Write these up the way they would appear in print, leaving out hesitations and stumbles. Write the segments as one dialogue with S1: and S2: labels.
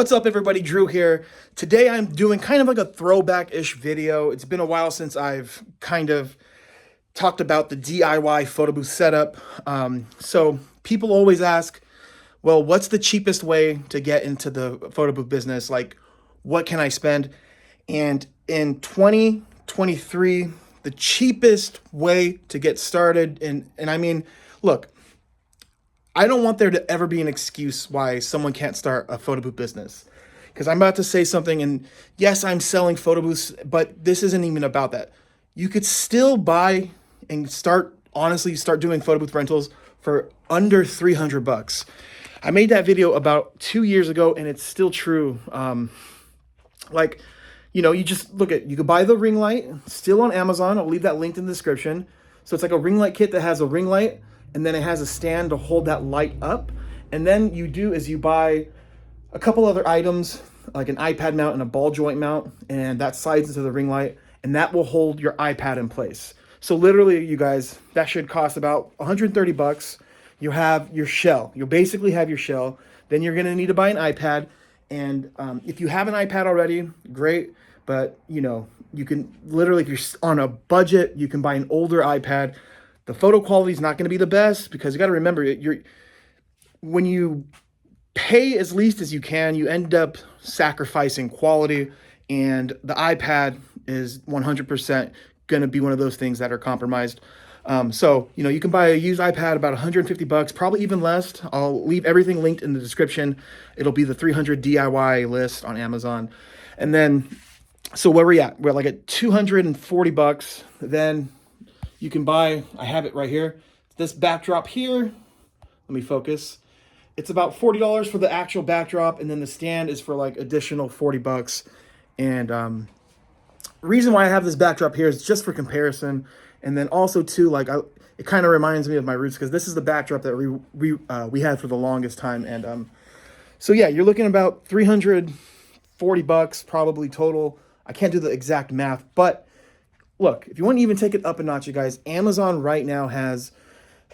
S1: What's up, everybody? Drew here. Today I'm doing kind of like a throwback-ish video. It's been a while since I've kind of talked about the DIY photo booth setup. So people always ask, well, what's the cheapest way to get into the photo booth business? Like, what can I spend? And in 2023, the cheapest way to get started, and I mean, look, I don't want there to ever be an excuse why someone can't start a photo booth business. Because I'm about to say something, and yes, I'm selling photo booths, but this isn't even about that. You could still buy and honestly, start doing photo booth rentals for under 300 bucks. I made that video about 2 years ago, and it's still true. Like, you just you could buy the ring light, still on Amazon. I'll leave that linked in the description. So it's like a ring light kit that has a ring light, and then it has a stand to hold that light up. And then you buy a couple other items, like an iPad mount and a ball joint mount, and that slides into the ring light, and that will hold your iPad in place. So literally, you guys, that should cost about 130 bucks. You have your shell. You'll basically have your shell. Then you're gonna need to buy an iPad. And if you have an iPad already, great. But you can literally, if you're on a budget, you can buy an older iPad. The photo quality is not going to be the best because you got to remember, when you pay as least as you can, you end up sacrificing quality, and the iPad is 100% going to be one of those things that are compromised. So you can buy a used iPad about 150 bucks, probably even less. I'll leave everything linked in the description. It'll be the 300 DIY list on Amazon. And then, so where we at? We're like at 240 bucks. Then you can buy, I have it right here, this backdrop here. Let me focus. It's about $40 for the actual backdrop, and then the stand is for like additional 40 bucks. And reason why I have this backdrop here is just for comparison. And then also too, it kind of reminds me of my roots because this is the backdrop that we had for the longest time. And so yeah, you're looking about 340 bucks probably total. I can't do the exact math, but look, if you want to even take it up a notch, you guys, Amazon right now has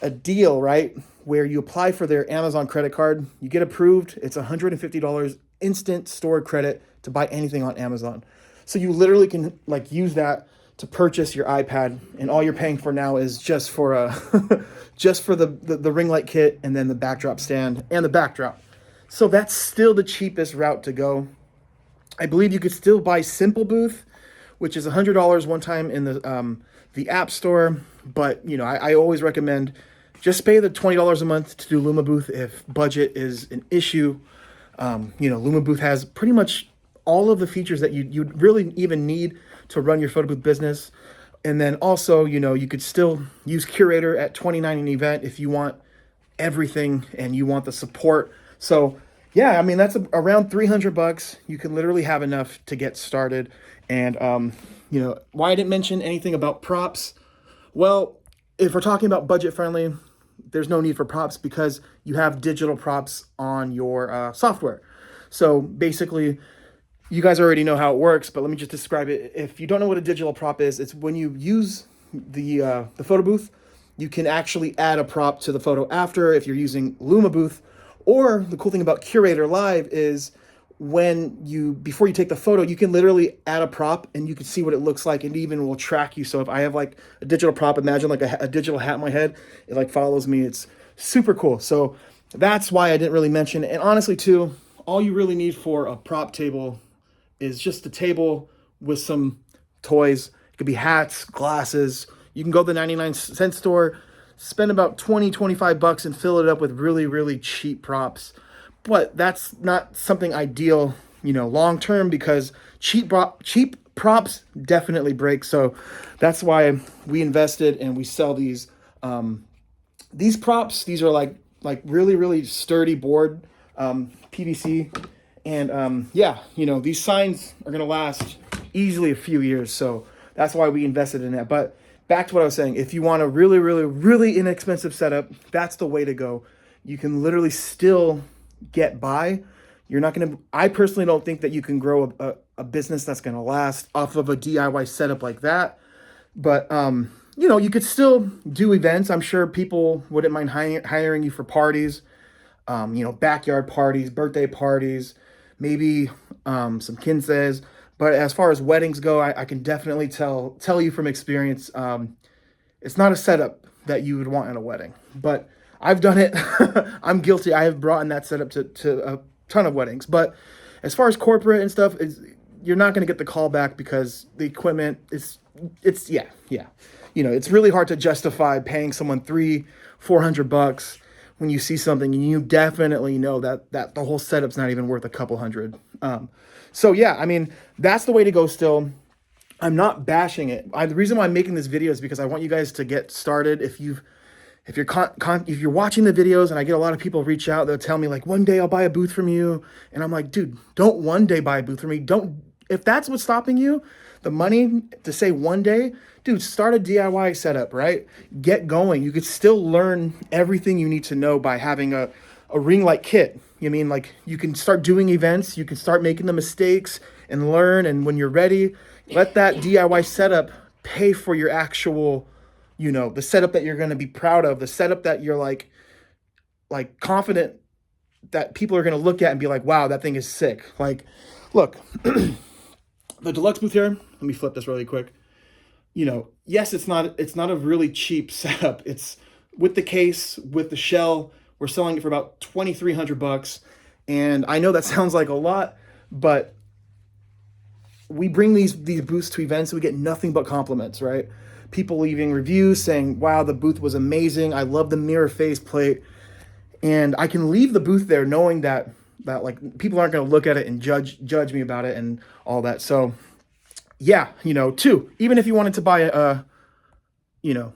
S1: a deal, right, where you apply for their Amazon credit card, you get approved, it's $150 instant store credit to buy anything on Amazon. So you literally can use that to purchase your iPad, and all you're paying for now is just for just for the ring light kit, and then the backdrop stand and the backdrop. So that's still the cheapest route to go. I believe you could still buy Simple Booth, which is $100 one time in the App Store. But I always recommend just pay the $20 a month to do Luma Booth if budget is an issue. Luma Booth has pretty much all of the features that you'd really even need to run your photo booth business. And then also, you could still use Curator at $29 an event if you want everything and you want the support. So yeah, I mean, that's around 300 bucks. You can literally have enough to get started. And why I didn't mention anything about props. Well, if we're talking about budget friendly, there's no need for props because you have digital props on your software. So basically, you guys already know how it works, but let me just describe it. If you don't know what a digital prop is, it's when you use the photo booth, you can actually add a prop to the photo after if you're using Luma Booth. Or the cool thing about Curator Live is before you take the photo, you can literally add a prop and you can see what it looks like, and it even will track you. So if I have a digital prop, imagine a digital hat in my head, it follows me. It's super cool. So that's why I didn't really mention it. And honestly too, all you really need for a prop table is just a table with some toys. It could be hats, glasses. You can go to the 99-cent store, spend about 25 bucks and fill it up with really, really cheap props. But that's not something ideal, long term, because cheap props definitely break. So that's why we invested and we sell these props. These are like really, really sturdy board, PVC. And these signs are going to last easily a few years. So that's why we invested in that. But back to what I was saying, if you want a really, really, really inexpensive setup, that's the way to go. You can literally still get by. You're not going to, I personally don't think that you can grow a business that's going to last off of a DIY setup like that. But, you could still do events. I'm sure people wouldn't mind hiring you for parties, backyard parties, birthday parties. maybe some quinces. But as far as weddings go, I can definitely tell you from experience, it's not a setup that you would want in a wedding. But I've done it. I'm guilty. I have brought in that setup to a ton of weddings. But as far as corporate and stuff, you're not going to get the call back because the equipment it's yeah. You know, it's really hard to justify paying someone $300-400 when you see something and you definitely know that the whole setup's not even worth a couple hundred. So yeah, I mean, that's the way to go still. I'm not bashing it. The reason why I'm making this video is because I want you guys to get started. If you're watching the videos, and I get a lot of people reach out, they'll tell me like, one day I'll buy a booth from you. And I'm like, dude, don't one day buy a booth from me. If that's what's stopping you, the money to say one day, dude, start a DIY setup, right? Get going. You could still learn everything you need to know by having a ring light kit. You mean, like, you can start doing events, you can start making the mistakes and learn. And when you're ready, let that DIY setup pay for your actual, you know, the setup that you're going to be proud of, the setup that you're like confident that people are going to look at and be like, wow, that thing is sick. Like, look, the deluxe booth here, let me flip this really quick. You know, yes, it's not a really cheap setup. It's with the case, with the shell, we're selling it for about $2,300. And I know that sounds like a lot, but we bring these booths to events, we get nothing but compliments, right? People leaving reviews saying, wow, the booth was amazing. I love the mirror faceplate. And I can leave the booth there knowing that like people aren't going to look at it and judge me about it and all that. So yeah, you know, two, even if you wanted to buy you know,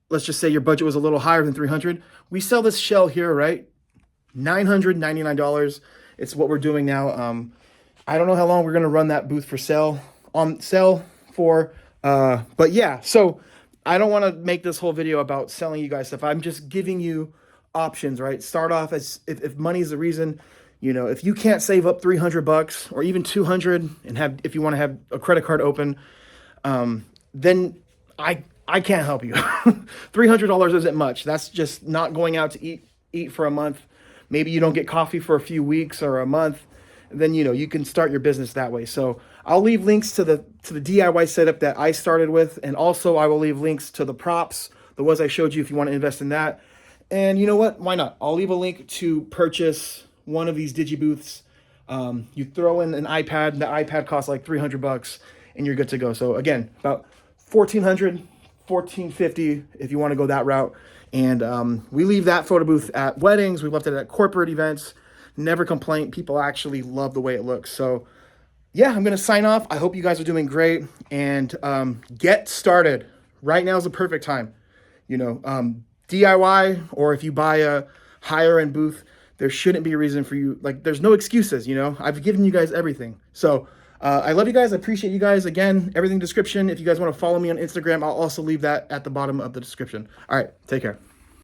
S1: let's just say your budget was a little higher than 300, we sell this shell here, right? $999. It's what we're doing now. I don't know how long we're going to run that booth for sale for, but yeah, so I don't want to make this whole video about selling you guys stuff. I'm just giving you options, right? Start off as if money is the reason, you know, if you can't save up $300 or even 200 and if you want to have a credit card open, then I can't help you. $300 isn't much. That's just not going out to eat for a month. Maybe you don't get coffee for a few weeks or a month. Then, you know, you can start your business that way. So I'll leave links to the DIY setup that I started with. And also I will leave links to the props, the ones I showed you if you want to invest in that. And you know what? Why not? I'll leave a link to purchase one of these DigiBooths. You throw in an iPad, the iPad costs like $300 and you're good to go. So again, about $1,400, $1,450 if you want to go that route. And we leave that photo booth at weddings. We left it at corporate events. Never complain. People actually love the way it looks. So yeah, I'm going to sign off. I hope you guys are doing great and get started. Right now is the perfect time. You know, DIY, or if you buy a higher end booth, there shouldn't be a reason for you. Like, there's no excuses, you know. I've given you guys everything. So I love you guys. I appreciate you guys. Again, everything description. If you guys want to follow me on Instagram, I'll also leave that at the bottom of the description. All right, take care.